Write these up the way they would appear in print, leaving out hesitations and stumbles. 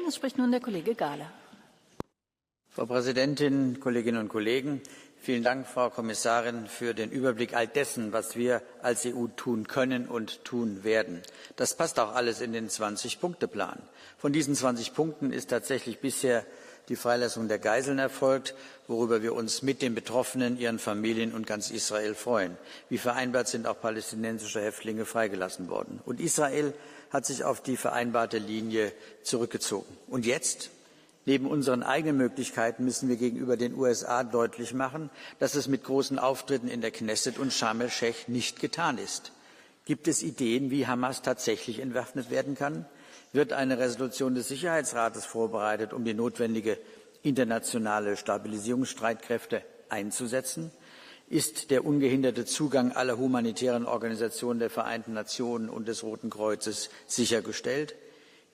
Es spricht nun der Kollege Gahler. Frau Präsidentin, Kolleginnen und Kollegen! Vielen Dank, Frau Kommissarin, für den Überblick all dessen, was wir als EU tun können und tun werden. Das passt auch alles in den 20-Punkte-Plan. Von diesen 20 Punkten ist tatsächlich bisher die Freilassung der Geiseln erfolgt, worüber wir uns mit den Betroffenen, ihren Familien und ganz Israel freuen. Wie vereinbart sind auch palästinensische Häftlinge freigelassen worden. Und Israel hat sich auf die vereinbarte Linie zurückgezogen. Und jetzt? Neben unseren eigenen Möglichkeiten müssen wir gegenüber den USA deutlich machen, dass es mit großen Auftritten in der Knesset und Sharm el-Sheikh nicht getan ist. Gibt es Ideen, wie Hamas tatsächlich entwaffnet werden kann? Wird eine Resolution des Sicherheitsrates vorbereitet, um die notwendige internationale Stabilisierungsstreitkräfte einzusetzen? Ist der ungehinderte Zugang aller humanitären Organisationen der Vereinten Nationen und des Roten Kreuzes sichergestellt?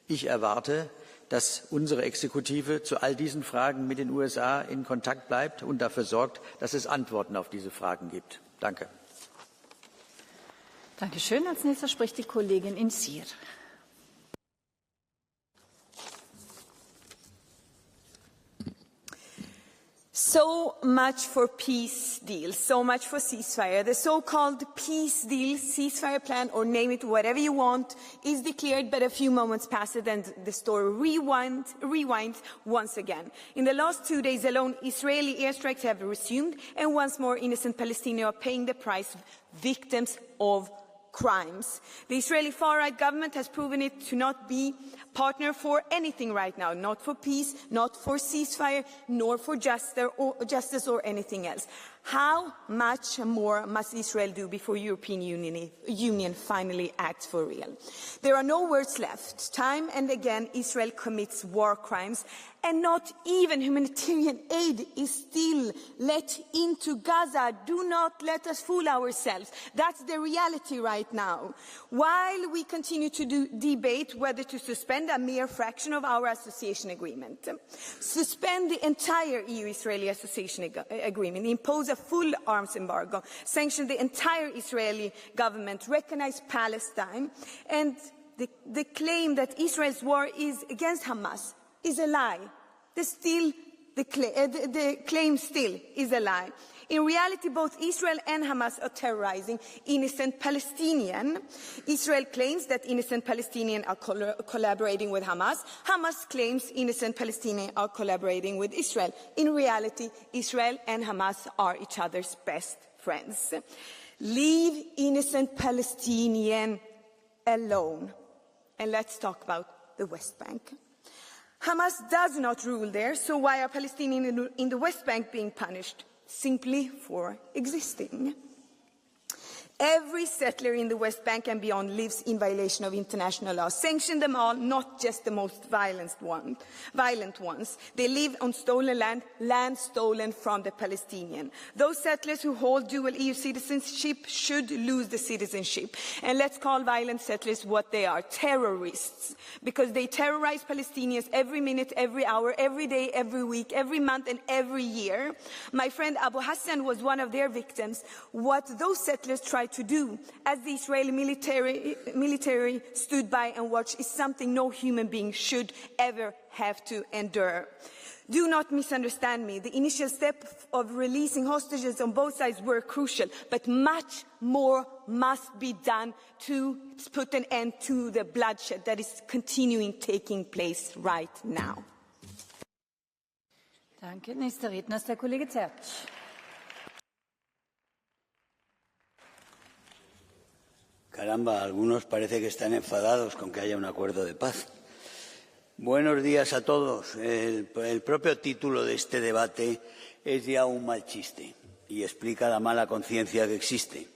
Ich erwarte, dass unsere Exekutive zu all diesen Fragen mit den USA in Kontakt bleibt und dafür sorgt, dass es Antworten auf diese Fragen gibt. Danke. Dankeschön. Als nächster spricht die Kollegin Insir. So much for peace deal, so much for ceasefire. The so-called peace deal, ceasefire plan, or name it whatever you want, is declared, but a few moments pass it and the story rewinds once again. In the last 2 days alone, Israeli airstrikes have resumed, and once more innocent Palestinians are paying the price, victims of crimes. The Israeli far-right government has proven it to not be partner for anything right now, not for peace, not for ceasefire, nor for justice or anything else. How much more must Israel do before European Union finally acts for real? There are no words left. Time and again, Israel commits war crimes, and not even humanitarian aid is still let into Gaza. Do not let us fool ourselves. That's the reality right now. While we continue to debate whether to suspend a mere fraction of our association agreement, suspend the entire EU-Israeli association agreement, impose a full arms embargo, sanction the entire Israeli government, recognize Palestine, and the claim that Israel's war is against Hamas is a lie. The claim still is a lie. In reality, both Israel and Hamas are terrorizing innocent Palestinians. Israel claims that innocent Palestinians are collaborating with Hamas. Hamas claims innocent Palestinians are collaborating with Israel. In reality, Israel and Hamas are each other's best friends. Leave innocent Palestinians alone. And let's talk about the West Bank. Hamas does not rule there, so why are Palestinians in the West Bank being punished? Simply for existing. Every settler in the West Bank and beyond lives in violation of international law. Sanction them all, not just the most violent ones. They live on stolen land stolen from the Palestinians. Those settlers who hold dual EU citizenship should lose the citizenship. And let's call violent settlers what they are, terrorists. Because they terrorize Palestinians every minute, every hour, every day, every week, every month, and every year. My friend Abu Hassan was one of their victims. What those settlers tried to do, as the Israeli military stood by and watched, is something no human being should ever have to endure. Do not misunderstand me. The initial step of releasing hostages on both sides were crucial, but much more must be done to put an end to the bloodshed that is continuing taking place right now. Danke. Nächster Redner ist der Kollege Zertsch. Caramba, algunos parece que están enfadados con que haya un acuerdo de paz. Buenos días a todos. El propio título de este debate es ya un mal chiste y explica la mala conciencia que existe.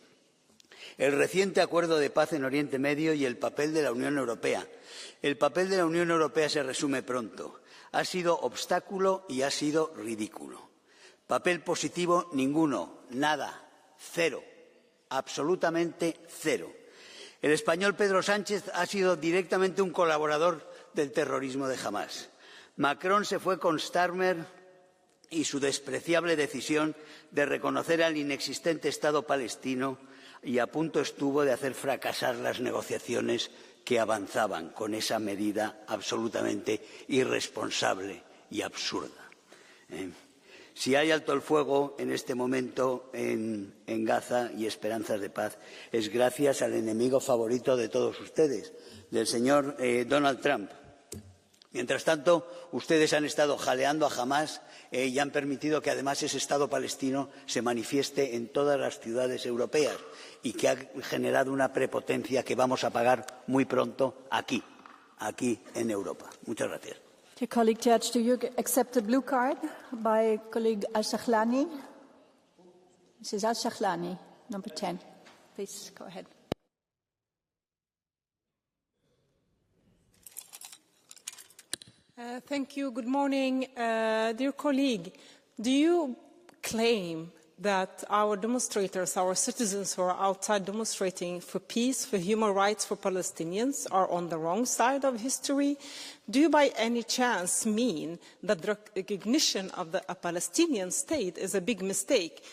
El reciente acuerdo de paz en Oriente Medio y el papel de la Unión Europea. El papel de la Unión Europea se resume pronto. Ha sido obstáculo y ha sido ridículo. Papel positivo ninguno, nada, cero, absolutamente cero. El español Pedro Sánchez ha sido directamente un colaborador del terrorismo de Hamás. Macron se fue con Starmer y su despreciable decisión de reconocer al inexistente Estado palestino y a punto estuvo de hacer fracasar las negociaciones que avanzaban con esa medida absolutamente irresponsable y absurda. Si hay alto el fuego en este momento en Gaza y esperanzas de paz, es gracias al enemigo favorito de todos ustedes, del señor Donald Trump. Mientras tanto, ustedes han estado jaleando a Hamás y han permitido que además ese Estado palestino se manifieste en todas las ciudades europeas y que ha generado una prepotencia que vamos a pagar muy pronto aquí en Europa. Muchas gracias. Dear colleague Church, do you accept a blue card by colleague Al-Shakhlani? Mrs. Al-Shakhlani, number 10. Please go ahead. Thank you. Good morning. Dear colleague, do you claim that our demonstrators, our citizens who are outside demonstrating for peace, for human rights, for Palestinians, are on the wrong side of history? Do you by any chance mean that the recognition of a Palestinian state is a big mistake?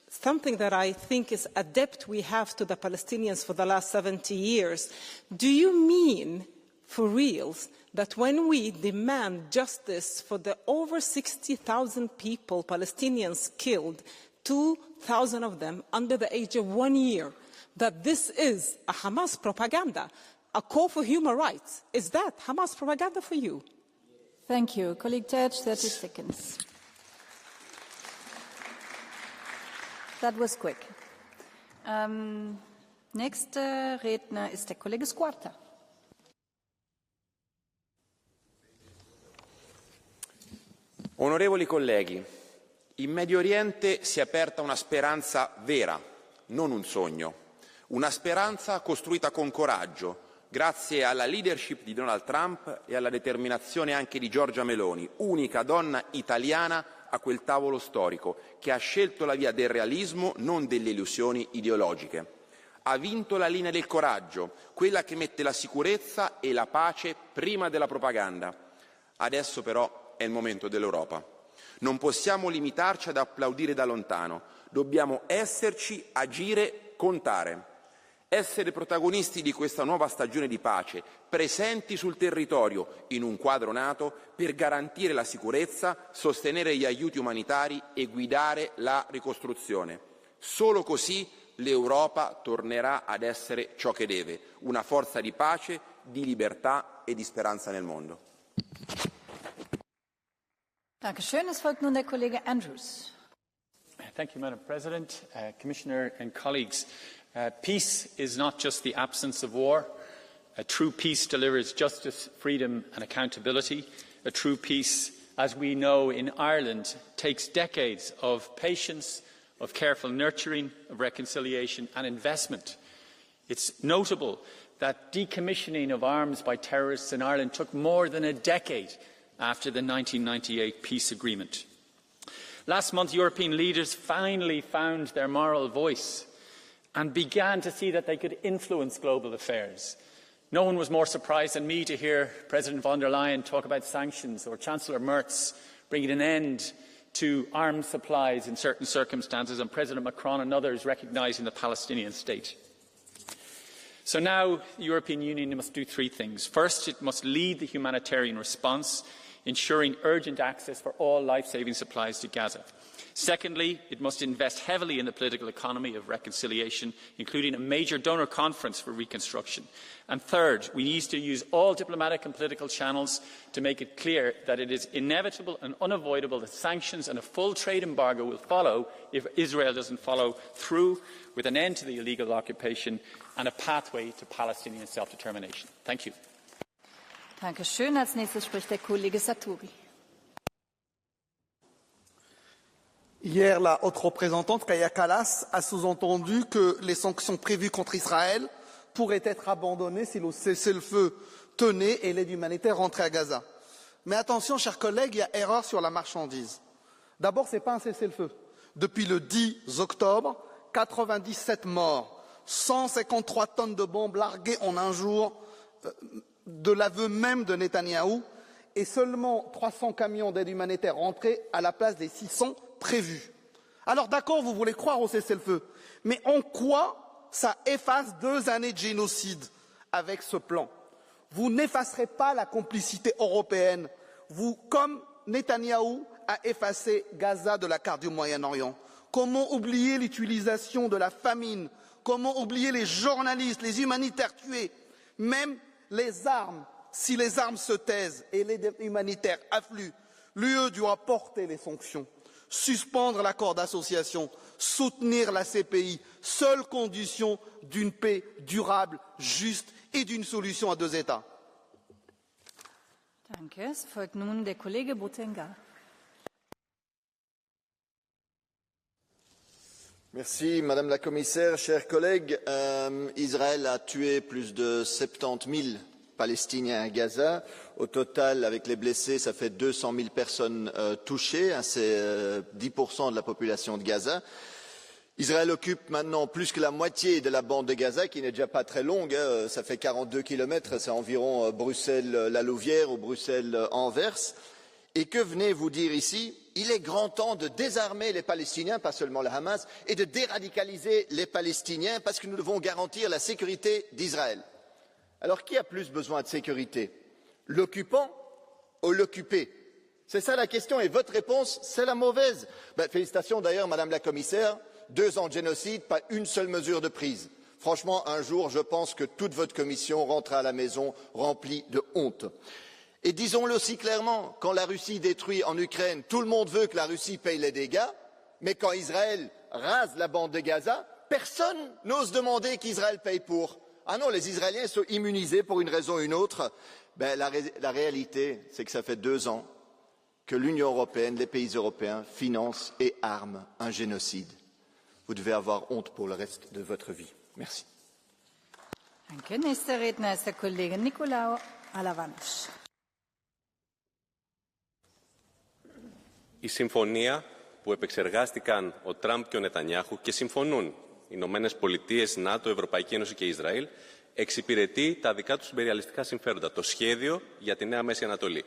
Something that I think is a debt we have to the Palestinians for the last 70 years. Do you mean, for reals, that when we demand justice for the over 60,000 people, Palestinians killed, 2,000 of them under the age of 1 year, that this is a Hamas propaganda, a call for human rights? Is that Hamas propaganda for you? Thank you. Colleague Church, 30 seconds. That was quick. Nächster Redner ist der Kollege Squarta. Onorevoli colleghi, in Medio Oriente si è aperta una speranza vera, non un sogno. Una speranza costruita con coraggio, grazie alla leadership di Donald Trump e alla determinazione anche di Giorgia Meloni, unica donna italiana a quel tavolo storico, che ha scelto la via del realismo, non delle illusioni ideologiche. Ha vinto la linea del coraggio, quella che mette la sicurezza e la pace prima della propaganda. Adesso però è il momento dell'Europa. Non possiamo limitarci ad applaudire da lontano, dobbiamo esserci, agire, contare. Essere protagonisti di questa nuova stagione di pace, presenti sul territorio in un quadro NATO per garantire la sicurezza, sostenere gli aiuti umanitari e guidare la ricostruzione. Solo così l'Europa tornerà ad essere ciò che deve, una forza di pace, di libertà e di speranza nel mondo. Dankeschön. Es folgt nun der Kollege Andrews. Thank you, Madam President, Commissioner and colleagues. Peace is not just the absence of war. A true peace delivers justice, freedom and accountability. A true peace, as we know in Ireland, takes decades of patience, of careful nurturing, of reconciliation and investment. It's notable that decommissioning of arms by terrorists in Ireland took more than a decade after the 1998 peace agreement. Last month, European leaders finally found their moral voice and began to see that they could influence global affairs. No one was more surprised than me to hear President von der Leyen talk about sanctions or Chancellor Merz bringing an end to arms supplies in certain circumstances, and President Macron and others recognising the Palestinian state. So now the European Union must do three things. First, it must lead the humanitarian response, ensuring urgent access for all life-saving supplies to Gaza. Secondly, it must invest heavily in the political economy of reconciliation, including a major donor conference for reconstruction. And third, we need to use all diplomatic and political channels to make it clear that it is inevitable and unavoidable that sanctions and a full trade embargo will follow if Israel doesn't follow through with an end to the illegal occupation and a pathway to Palestinian self-determination. Thank you. Dankeschön. Als nächstes spricht der Kollege Saturi. Hier, la haute représentante Kaya Kallas a sous-entendu que les sanctions prévues contre Israël pourraient être abandonnées si le cessez-le-feu tenait et l'aide humanitaire rentrait à Gaza. Mais attention, chers collègues, il y a erreur sur la marchandise. D'abord, ce n'est pas un cessez-le-feu. Depuis le 10 octobre, 97 morts, 153 tonnes de bombes larguées en un jour, de l'aveu même de Netanyahou, et seulement 300 camions d'aide humanitaire rentrés à la place des 600 prévus. Alors d'accord, vous voulez croire au cessez-le-feu, mais en quoi ça efface 2 années de génocide avec ce plan? Vous n'effacerez pas la complicité européenne, vous, comme Netanyahou a effacé Gaza de la carte du Moyen-Orient. Comment oublier l'utilisation de la famine? Comment oublier les journalistes, les humanitaires tués? Même les armes, si les armes se taisent et les humanitaires affluent, l'UE doit porter les sanctions, suspendre l'accord d'association, soutenir la CPI, seule condition d'une paix durable, juste et d'une solution à deux États. Danke. Es folgt nun der Kollege Botenga. Merci, Madame la Commissaire, chers collègues. Israël a tué plus de 70 000 Palestiniens à Gaza. Au total, avec les blessés, ça fait 200 000 personnes touchées. C'est 10% de la population de Gaza. Israël occupe maintenant plus que la moitié de la bande de Gaza, qui n'est déjà pas très longue. Ça fait 42 kilomètres, c'est environ Bruxelles-La Louvière ou Bruxelles-Anvers. Et que venez-vous dire ici? Il est grand temps de désarmer les Palestiniens, pas seulement le Hamas, et de déradicaliser les Palestiniens, parce que nous devons garantir la sécurité d'Israël. Alors, qui a plus besoin de sécurité? L'occupant ou l'occupé? C'est ça la question, et votre réponse, c'est la mauvaise. Félicitations d'ailleurs, Madame la Commissaire, 2 ans de génocide, pas une seule mesure de prise. Franchement, un jour, je pense que toute votre commission rentrera à la maison remplie de honte. Et disons-le aussi clairement, quand la Russie détruit en Ukraine, tout le monde veut que la Russie paye les dégâts, mais quand Israël rase la bande de Gaza, personne n'ose demander qu'Israël paye pour. Ah non, les Israéliens sont immunisés pour une raison ou une autre. La réalité, c'est que ça fait 2 ans que l'Union européenne, les pays européens, financent et arment un génocide. Vous devez avoir honte pour le reste de votre vie. Merci. Danke. Nächster Redner ist der Kollege Nikolaou Alavanos. Η συμφωνία που επεξεργάστηκαν ο Τραμπ και ο Νετανιάχου και συμφωνούν οι Ηνωμένες Πολιτείες, ΝΑΤΟ, Ευρωπαϊκή Ένωση και Ισραήλ εξυπηρετεί τα δικά τους imperialιστικά συμφέροντα, το σχέδιο για τη Νέα Μέση Ανατολή.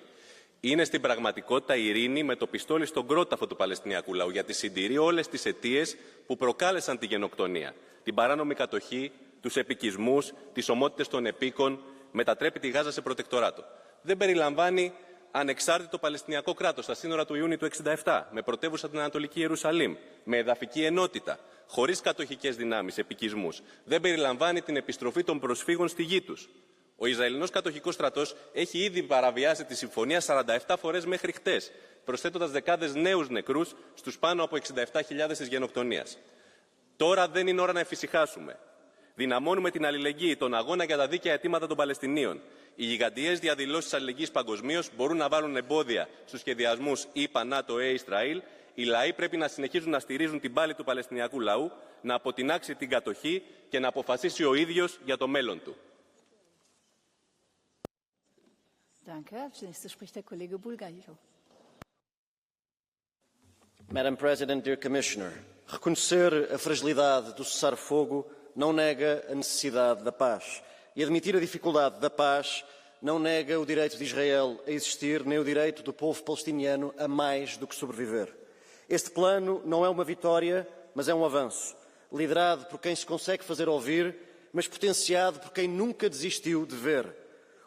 Είναι στην πραγματικότητα η ειρήνη με το πιστόλι στον κρόταφο του Παλαιστινιακού λαού, γιατί συντηρεί όλες τις αιτίες που προκάλεσαν τη γενοκτονία, την παράνομη κατοχή, τους επικισμούς, τις ομότητες των επίκων, μετατρέπει τη Γάζα σε προτεκτοράτο. Δεν περιλαμβάνει ανεξάρτητο Παλαιστινιακό κράτος στα σύνορα του Ιούνιου του 1967, με πρωτεύουσα την Ανατολική Ιερουσαλήμ, με εδαφική ενότητα, χωρίς κατοχικές δυνάμεις, επικισμούς. Δεν περιλαμβάνει την επιστροφή των προσφύγων στη γη τους. Ο Ισραηλινός κατοχικός στρατός έχει ήδη παραβιάσει τη συμφωνία 47 φορές μέχρι χτες, προσθέτοντας δεκάδες νέους νεκρούς στους πάνω από 67.000 της γενοκτονίας. Τώρα δεν είναι ώρα να εφησυχάσουμε. Δυναμώνουμε την αλληλεγγύη, τον αγώνα για τα δίκαια αιτήματα των Παλαιστινίων. Οι γιγαντιές διαδηλώσεις αλληλεγγύης παγκοσμίως μπορούν να βάλουν εμπόδια στους σχεδιασμούς ΗΠΑ, ΝΑΤΟ, Ισραήλ. Οι λαοί πρέπει να συνεχίζουν να στηρίζουν την πάλη του Παλαιστινιακού λαού, να αποτινάξει την κατοχή και να αποφασίσει ο ίδιος για το μέλλον του. Madam President, dear Commissioner, reconhecer a fragilidade do cessar-fogo não nega a necessidade da paz. E admitir a dificuldade da paz não nega o direito de Israel a existir, nem o direito do povo palestiniano a mais do que sobreviver. Este plano não é uma vitória, mas é um avanço, liderado por quem se consegue fazer ouvir, mas potenciado por quem nunca desistiu de ver.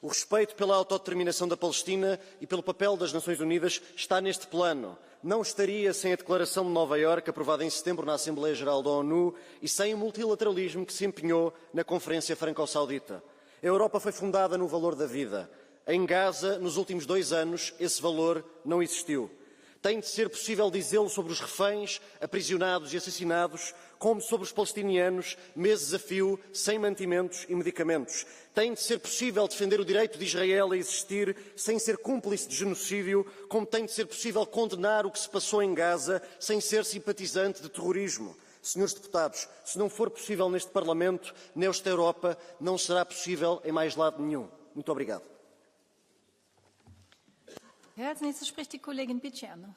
O respeito pela autodeterminação da Palestina e pelo papel das Nações Unidas está neste plano. Não estaria sem a Declaração de Nova Iorque, aprovada em setembro na Assembleia Geral da ONU, e sem o multilateralismo que se empenhou na Conferência Franco-Saudita. A Europa foi fundada no valor da vida. Em Gaza, nos últimos 2 anos, esse valor não existiu. Tem de ser possível dizê-lo sobre os reféns, aprisionados e assassinados, como sobre os palestinianos, meses a fio, sem mantimentos e medicamentos. Tem de ser possível defender o direito de Israel a existir sem ser cúmplice de genocídio, como tem de ser possível condenar o que se passou em Gaza sem ser simpatizante de terrorismo. Senhores deputados, se não for possível neste Parlamento, nesta Europa, não será possível em mais lado nenhum. Muito obrigado. Als nächstes spricht die Kollegin Picciano.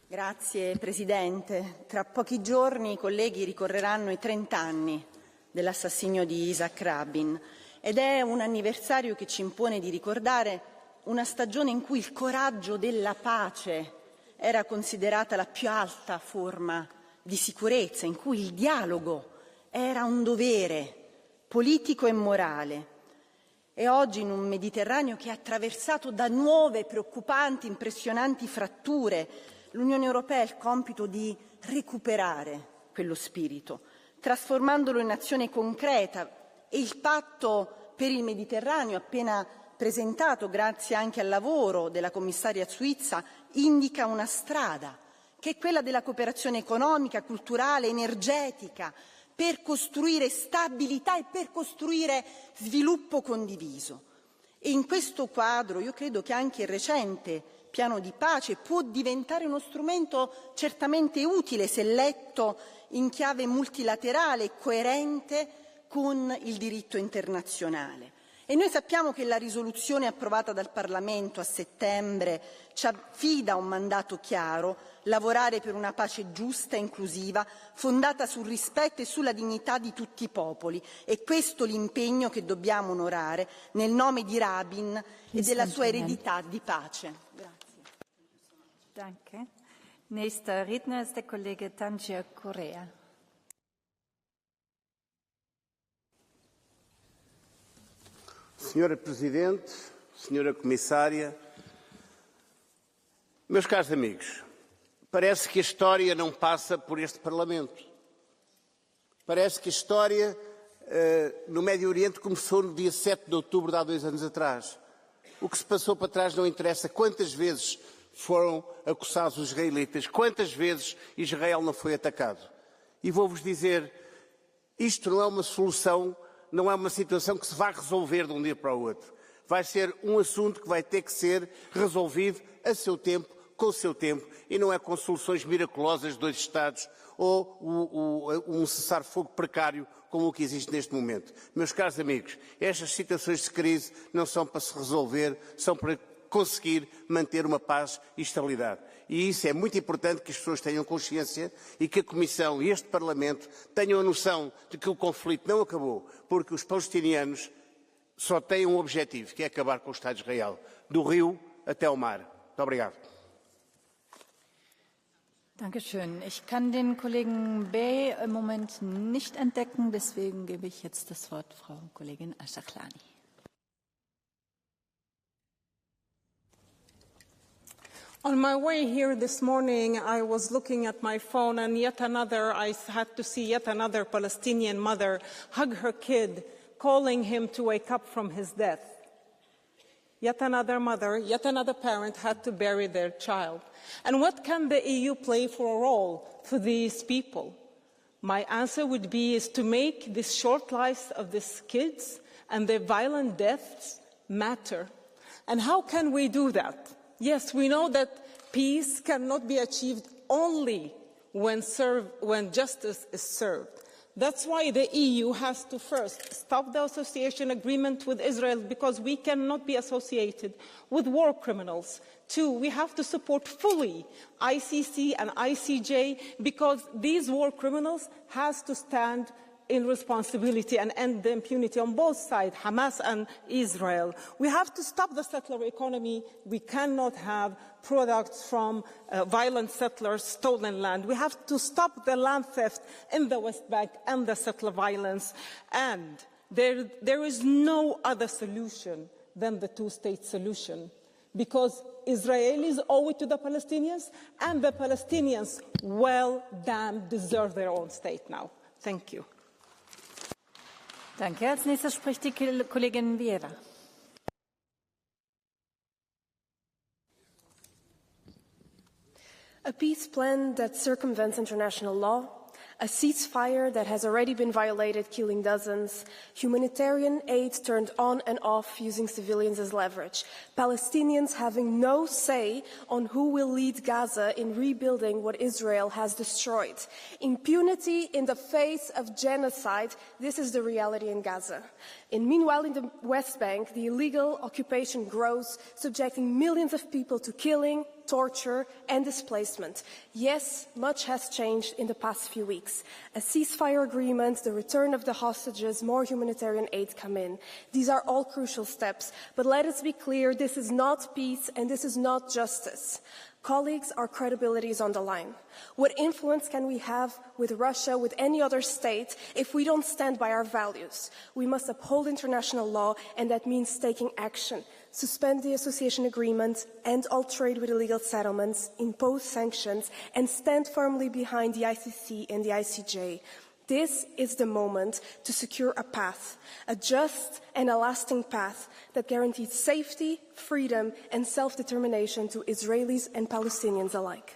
Grazie Presidente. Tra pochi giorni i colleghi ricorreranno i 30 anni dell'assassinio di Isaac Rabin ed è un anniversario che ci impone di ricordare una stagione in cui il coraggio della pace era considerata la più alta forma di sicurezza, in cui il dialogo era un dovere politico e morale. E oggi, in un Mediterraneo che è attraversato da nuove, preoccupanti, impressionanti fratture, l'Unione Europea ha il compito di recuperare quello spirito, trasformandolo in azione concreta, e il patto per il Mediterraneo, appena presentato grazie anche al lavoro della commissaria Suizza, indica una strada, che è quella della cooperazione economica, culturale, energetica, per costruire stabilità e per costruire sviluppo condiviso. E in questo quadro io credo che anche il recente piano di pace può diventare uno strumento certamente utile se letto in chiave multilaterale e coerente con il diritto internazionale. E noi sappiamo che la risoluzione approvata dal Parlamento a settembre ci affida un mandato chiaro: lavorare per una pace giusta e inclusiva, fondata sul rispetto e sulla dignità di tutti i popoli. E questo l'impegno che dobbiamo onorare nel nome di Rabin e della sua eredità di pace. Grazie. Danke. Nächster Redner ist der Kollege Tangier Correa. Senhora Presidente, Senhora Comissária, meus caros amigos, parece que a história não passa por este Parlamento. Parece que a história no Médio Oriente começou no dia 7 de outubro de há 2 anos atrás. O que se passou para trás não interessa. Quantas vezes foram acossados os israelitas? Quantas vezes Israel não foi atacado? E vou-vos dizer, isto não é uma solução, não é uma situação que se vai resolver de um dia para o outro. Vai ser um assunto que vai ter que ser resolvido a seu tempo, com o seu tempo, e não é com soluções miraculosas de 2 Estados ou um cessar-fogo precário como o que existe neste momento. Meus caros amigos, estas situações de crise não são para se resolver, são para conseguir manter uma paz e estabilidade. E isso é muito importante que as pessoas tenham consciência e que a Comissão e este Parlamento tenham a noção de que o conflito não acabou, porque os palestinianos só têm um objetivo, que é acabar com o Estado de Israel, do rio até ao mar. Muito obrigado. Dankeschön. Ich kann den Kollegen Bey im Moment nicht entdecken, deswegen gebe ich jetzt das Wort Frau Kollegin Asachlani. On my way here this morning, I was looking at my phone, and I had to see yet another Palestinian mother hug her kid, calling him to wake up from his death. Yet another mother, yet another parent had to bury their child. And what can the EU play for a role for these people? My answer would be is to make this short lives of these kids and their violent deaths matter. And how can we do that? Yes, we know that peace cannot be achieved only when justice is served. That's why the EU has to first stop the association agreement with Israel, because we cannot be associated with war criminals. 2, we have to support fully ICC and ICJ, because these war criminals have to stand in responsibility and end the impunity on both sides, Hamas and Israel. We have to stop the settler economy. We cannot have products from violent settlers, stolen land. We have to stop the land theft in the West Bank and the settler violence. And there is no other solution than the two-state solution, because Israelis owe it to the Palestinians, and the Palestinians, well damn, deserve their own state now. Thank you. Danke. Als nächstes spricht die Kollegin Vieira. A peace plan that circumvents international law, a ceasefire that has already been violated, killing dozens, humanitarian aid turned on and off using civilians as leverage, Palestinians having no say on who will lead Gaza in rebuilding what Israel has destroyed, impunity in the face of genocide. This is the reality in Gaza. And meanwhile, in the West Bank, the illegal occupation grows, subjecting millions of people to killing, torture and displacement. Yes, much has changed in the past few weeks. weeks. A ceasefire agreement, the return of the hostages, more humanitarian aid come in. These are all crucial steps. But let us be clear, this is not peace and this is not justice. Colleagues, our credibility is on the line. What influence can we have with Russia, with any other state, if we don't stand by our values? We must uphold international law, and that means taking action. Suspend the association agreement, end all trade with illegal settlements, impose sanctions, and stand firmly behind the ICC and the ICJ. This is the moment to secure a path, a just and a lasting path that guarantees safety, freedom, and self-determination to Israelis and Palestinians alike.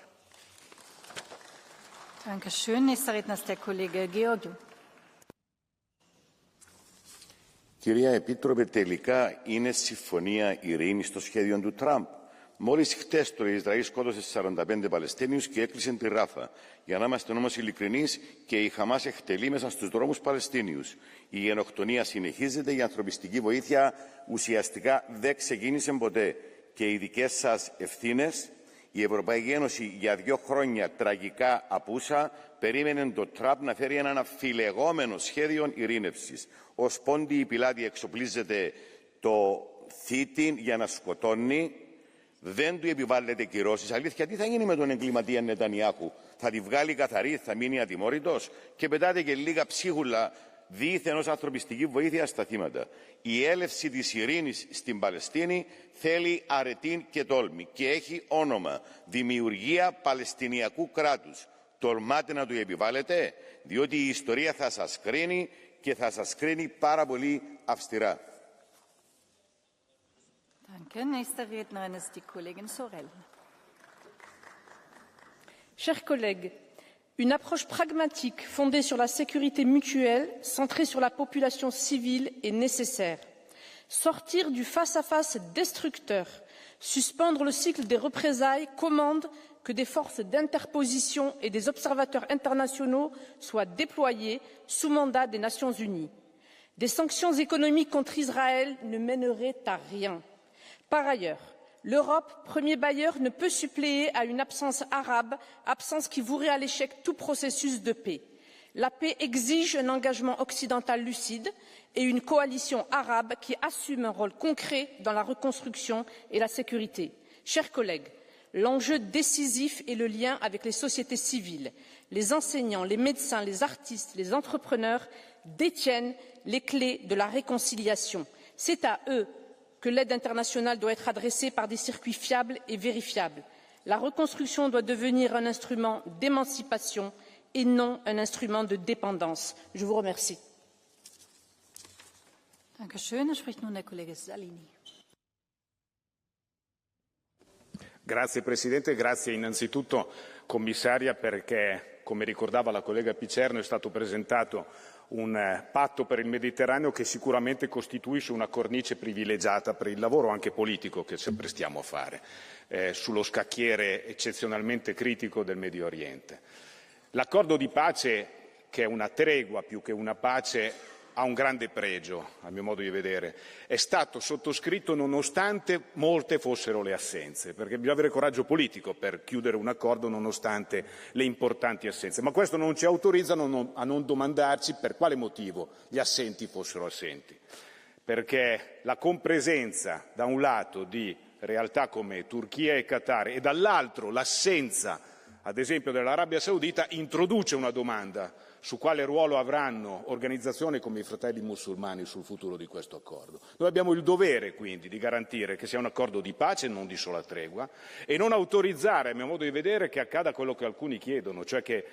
Dankeschön. Nächster Redner ist der Kollege Georgiou. Κυρία Επίτροπε, τελικά είναι συμφωνία ειρήνης στο σχέδιο του Τραμπ. Μόλις χτες το Ισραήλ σκότωσε 45 Παλαιστίνιους και έκλεισε τη Ράφα. Για να είμαστε όμως ειλικρινείς, και η Χαμάς εκτελεί μέσα στους δρόμους Παλαιστίνιους. Η γενοκτονία συνεχίζεται, η ανθρωπιστική βοήθεια ουσιαστικά δεν ξεκίνησε ποτέ. Και οι δικές σας ευθύνες, η Ευρωπαϊκή Ένωση για 2 χρόνια τραγικά απούσα, περίμενε το Τραμπ να φέρει ένα αμφιλεγόμενο σχέδιο ειρήνευσης. Ως πόντι πιλάτη εξοπλίζεται το θήτην για να σκοτώνει. Δεν του επιβάλλεται κυρώσεις. Αλήθεια, τι θα γίνει με τον εγκληματία Νετανιάχου? Θα τη βγάλει καθαρή, θα μείνει ατιμόρυτος? Και πετάτε και λίγα ψίχουλα δίθεν ως ανθρωπιστική βοήθεια στα θύματα. Η έλευση της ειρήνης στην Παλαιστίνη θέλει αρετή και τόλμη και έχει όνομα δημιουργία Παλαιστινιακού κράτους. Τολμάτε να του επιβάλλετε, διότι η ιστορία θα σας κρίνει και θα σας κρίνει πάρα πολύ αυστηρά. Chers collègues, une approche pragmatique fondée sur la sécurité mutuelle, centrée sur la population civile, est nécessaire. Sortir du face-à-face destructeur, suspendre le cycle des représailles commande que des forces d'interposition et des observateurs internationaux soient déployés sous mandat des Nations unies. Des sanctions économiques contre Israël ne mèneraient à rien. Par ailleurs, l'Europe, premier bailleur, ne peut suppléer à une absence arabe, absence qui vouerait à l'échec tout processus de paix. La paix exige un engagement occidental lucide et une coalition arabe qui assume un rôle concret dans la reconstruction et la sécurité. Chers collègues, l'enjeu décisif est le lien avec les sociétés civiles. Les enseignants, les médecins, les artistes, les entrepreneurs détiennent les clés de la réconciliation. C'est à eux que l'aide internationale doit être adressée par des circuits fiables et vérifiables. La reconstruction doit devenir un instrument d'émancipation et non un instrument de dépendance. Je vous remercie. Grazie Presidente, grazie innanzitutto Commissaria, perché, come ricordava la collega Picerno, è stato presentato un patto per il Mediterraneo che sicuramente costituisce una cornice privilegiata per il lavoro anche politico che ci apprestiamo a fare sullo scacchiere eccezionalmente critico del Medio Oriente. L'accordo di pace, che è una tregua più che una pace, ha un grande pregio, a mio modo di vedere. È stato sottoscritto nonostante molte fossero le assenze, perché bisogna avere coraggio politico per chiudere un accordo nonostante le importanti assenze. Ma questo non ci autorizza a non domandarci per quale motivo gli assenti fossero assenti. Perché la compresenza, da un lato, di realtà come Turchia e Qatar e dall'altro l'assenza, ad esempio, dell'Arabia Saudita, introduce una domanda su quale ruolo avranno organizzazioni come i Fratelli Musulmani sul futuro di questo accordo. Noi abbiamo il dovere quindi di garantire che sia un accordo di pace e non di sola tregua e non autorizzare, a mio modo di vedere, che accada quello che alcuni chiedono, cioè che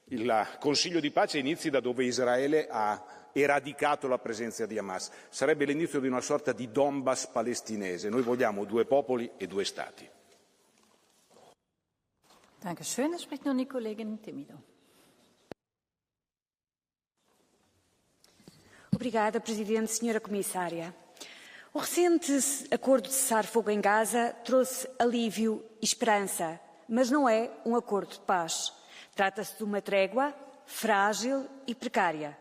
il Consiglio di pace inizi da dove Israele ha eradicato la presenza di Hamas. Sarebbe l'inizio di una sorta di Donbass palestinese. Noi vogliamo 2 popoli e 2 Stati. Dankeschön. Es spricht nun die Kollegin Temido. Obrigada, Presidente, Senhora Comissária. O recente acordo de cessar-fogo em Gaza trouxe alívio e esperança, mas não é um acordo de paz. Trata-se de uma trégua frágil e precária.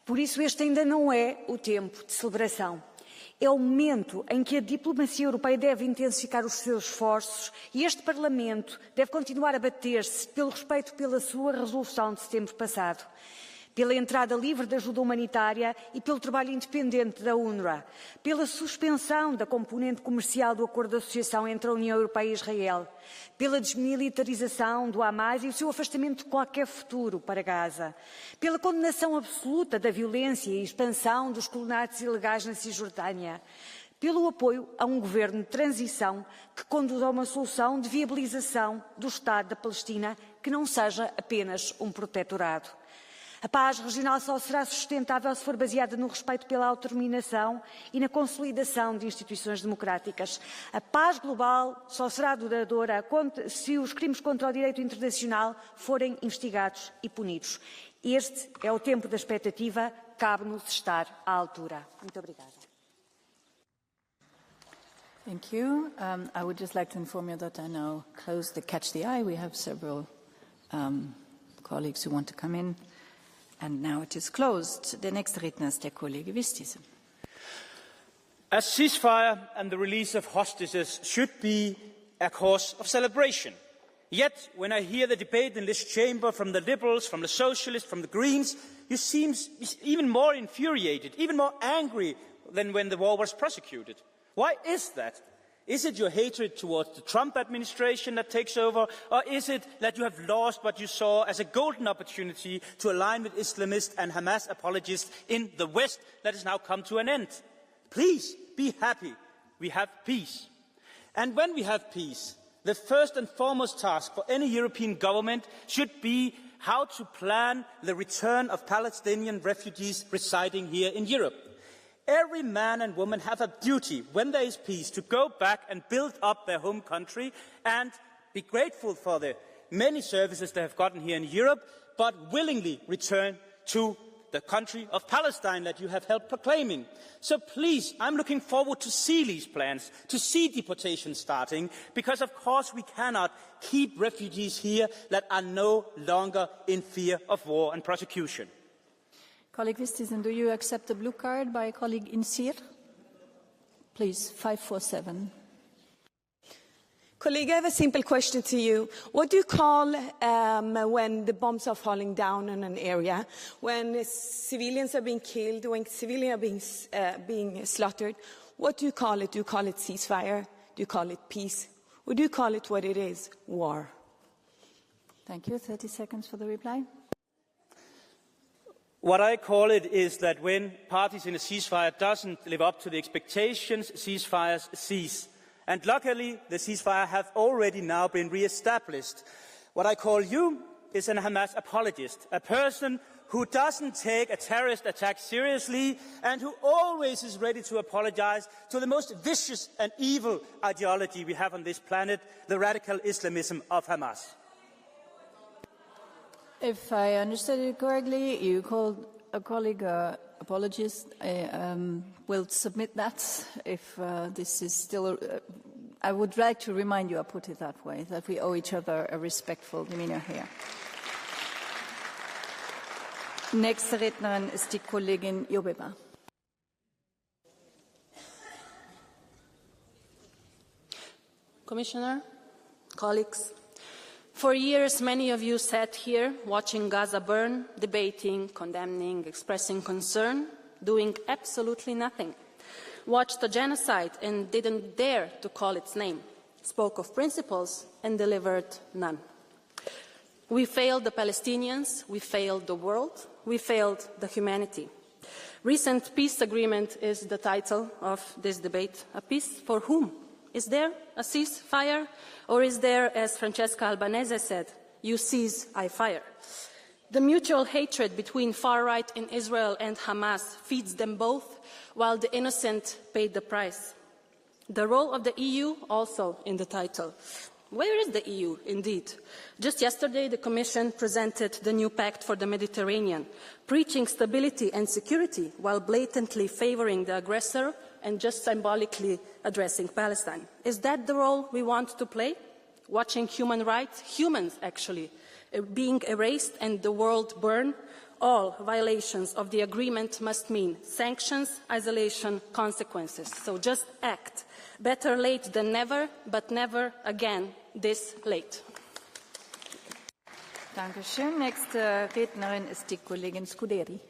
Por isso, este ainda não é o tempo de celebração. É o momento em que a diplomacia europeia deve intensificar os seus esforços e este Parlamento deve continuar a bater-se pelo respeito pela sua resolução de setembro passado, pela entrada livre de ajuda humanitária e pelo trabalho independente da UNRWA, pela suspensão da componente comercial do Acordo de Associação entre a União Europeia e Israel, pela desmilitarização do Hamas e o seu afastamento de qualquer futuro para Gaza, pela condenação absoluta da violência e expansão dos colonatos ilegais na Cisjordânia, pelo apoio a um governo de transição que conduza a uma solução de viabilização do Estado da Palestina que não seja apenas um protetorado. A paz regional só será sustentável se for baseada no respeito pela autodeterminação e na consolidação de instituições democráticas. A paz global só será duradoura se os crimes contra o direito internacional forem investigados e punidos. Este é o tempo da expectativa, cabe-nos estar à altura. Muito obrigada. Thank you. I would just like to inform you that I now close the Catch the Eye. We have several colleagues who want to come in. And now it is closed. Der nächste Redner ist der Kollege Vistisen. A ceasefire and the release of hostages should be a cause of celebration. Yet, when I hear the debate in this chamber from the Liberals, from the Socialists, from the Greens, you seem even more infuriated, even more angry than when the war was prosecuted. Why is that? Is it your hatred towards the Trump administration that takes over, or is it that you have lost what you saw as a golden opportunity to align with Islamist and Hamas apologists in the West that has now come to an end? Please, be happy. We have peace. And when we have peace, the first and foremost task for any European government should be how to plan the return of Palestinian refugees residing here in Europe. Every man and woman have a duty, when there is peace, to go back and build up their home country and be grateful for the many services they have gotten here in Europe, but willingly return to the country of Palestine that you have helped proclaiming. So please, I'm looking forward to see these plans, to see deportation starting, because of course we cannot keep refugees here that are no longer in fear of war and prosecution. Colleague Vistisen, do you accept the blue card by colleague Insir? Please, 547. Colleague, I have a simple question to you. What do you call when the bombs are falling down in an area, when civilians are being killed, when civilians are being slaughtered? What do you call it? Do you call it ceasefire? Do you call it peace? Or do you call it what it is, war? Thank you. 30 seconds for the reply. What I call it is that when parties in a ceasefire doesn't live up to the expectations, ceasefires cease. And luckily, the ceasefire have already now been re-established. What I call you is a Hamas apologist, a person who doesn't take a terrorist attack seriously and who always is ready to apologize to the most vicious and evil ideology we have on this planet, the radical Islamism of Hamas. If I understood it correctly, you called a colleague apologist. I will submit that if this is still... I would like to remind you, I'll put it that way, that we owe each other a respectful demeanor here. Nächste Rednerin ist die Kollegin Jobeba. Commissioner, colleagues, for years many of you sat here watching Gaza burn, debating, condemning, expressing concern, doing absolutely nothing. Watched a genocide and didn't dare to call its name, spoke of principles and delivered none. We failed the Palestinians, we failed the world, we failed the humanity. Recent peace agreement is the title of this debate. A peace for whom? Is there a ceasefire? Or is there, as Francesca Albanese said, you seize, I fire? The mutual hatred between far-right in Israel and Hamas feeds them both, while the innocent paid the price. The role of the EU also in the title. Where is the EU, indeed? Just yesterday, the Commission presented the new Pact for the Mediterranean, preaching stability and security while blatantly favouring the aggressor and just symbolically addressing Palestine. Is that the role we want to play? Watching human rights, humans actually, being erased and the world burn? all violations of the agreement must mean sanctions, isolation, consequences. So just act. Better late than never, but never again this late. Dankeschön. Nächste Rednerin ist die Kollegin Scuderi.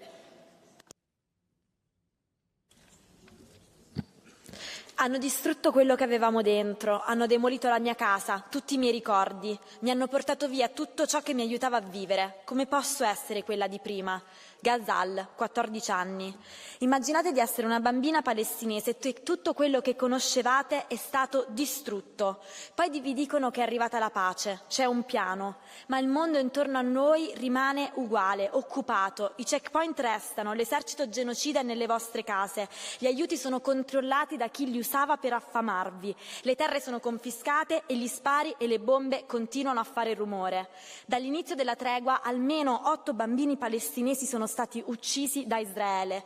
Hanno distrutto quello che avevamo dentro, hanno demolito la mia casa, tutti i miei ricordi, mi hanno portato via tutto ciò che mi aiutava a vivere. Come posso essere quella di prima? Ghazal, 14 anni. Immaginate di essere una bambina palestinese e tutto quello che conoscevate è stato distrutto. Poi vi dicono che è arrivata la pace, c'è un piano, ma il mondo intorno a noi rimane uguale, occupato, i checkpoint restano, l'esercito genocida è nelle vostre case, gli aiuti sono controllati da chi li usava per affamarvi, le terre sono confiscate e gli spari e le bombe continuano a fare rumore. Dall'inizio della tregua almeno 8 bambini palestinesi sono stati uccisi da Israele.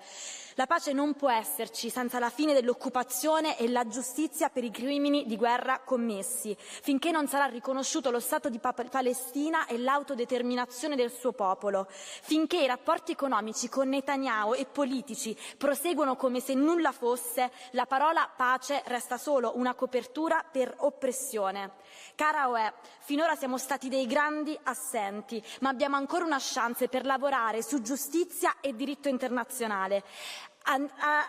La pace non può esserci senza la fine dell'occupazione e la giustizia per i crimini di guerra commessi, finché non sarà riconosciuto lo Stato di Palestina e l'autodeterminazione del suo popolo, finché i rapporti economici con Netanyahu e politici proseguono come se nulla fosse, la parola pace resta solo una copertura per oppressione. Cara UE, finora siamo stati dei grandi assenti, ma abbiamo ancora una chance per lavorare su giustizia e diritto internazionale.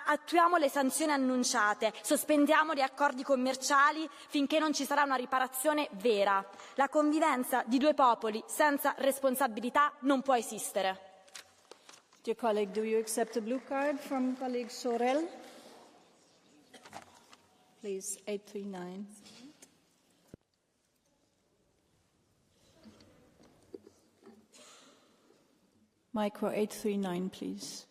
Attuiamo le sanzioni annunciate, sospendiamo gli accordi commerciali finché non ci sarà una riparazione vera. La convivenza di 2 popoli senza responsabilità non può esistere. Dear colleague, do you accept a blue card from colleague Sorel? Please, 839. Micro 839, please.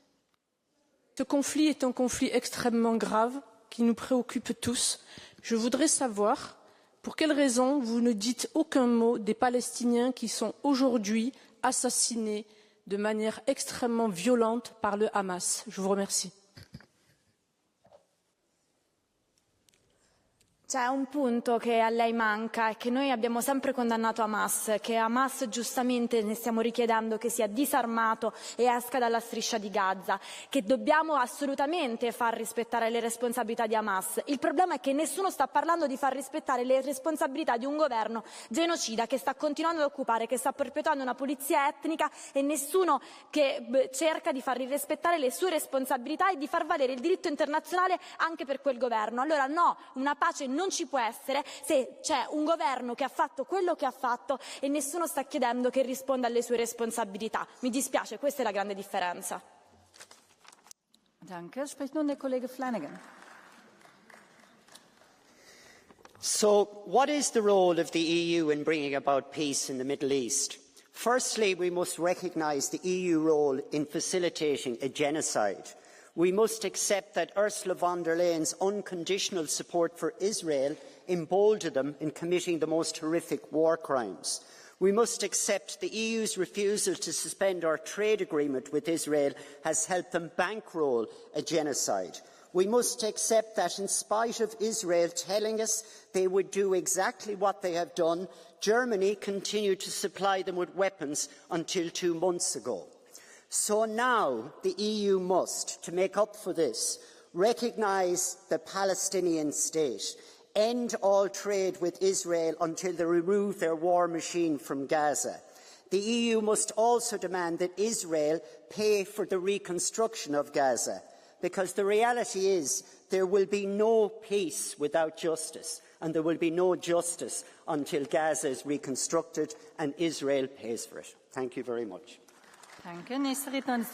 Ce conflit est un conflit extrêmement grave qui nous préoccupe tous. Je voudrais savoir pour quelles raisons vous ne dites aucun mot des Palestiniens qui sont aujourd'hui assassinés de manière extrêmement violente par le Hamas. Je vous remercie. C'è un punto che a lei manca e che noi abbiamo sempre condannato Hamas, che Hamas giustamente ne stiamo richiedendo che sia disarmato e esca dalla striscia di Gaza, che dobbiamo assolutamente far rispettare le responsabilità di Hamas. Il problema è che nessuno sta parlando di far rispettare le responsabilità di un governo genocida che sta continuando ad occupare, che sta perpetuando una pulizia etnica e nessuno che cerca di far rispettare le sue responsabilità e di far valere il diritto internazionale anche per quel governo. Allora no, una pace non ci può essere se c'è un governo che ha fatto quello che ha fatto e nessuno sta chiedendo che risponda alle sue responsabilità. Mi dispiace, questa è la grande differenza. Danke. Spricht nun der Kollege Flanagan. So, what is the role of the EU in bringing about peace in the Middle East? Firstly, we must recognise the EU role in facilitating a genocide. We must accept that Ursula von der Leyen's unconditional support for Israel emboldened them in committing the most horrific war crimes. We must accept the EU's refusal to suspend our trade agreement with Israel has helped them bankroll a genocide. We must accept that in spite of Israel telling us they would do exactly what they have done, Germany continued to supply them with weapons until 2 months ago. So now the EU must, to make up for this, recognise the Palestinian state, end all trade with Israel until they remove their war machine from Gaza. The EU must also demand that Israel pay for the reconstruction of Gaza, because the reality is there will be no peace without justice, and there will be no justice until Gaza is reconstructed and Israel pays for it. Thank you very much. Danke. Nächste Rednerin ist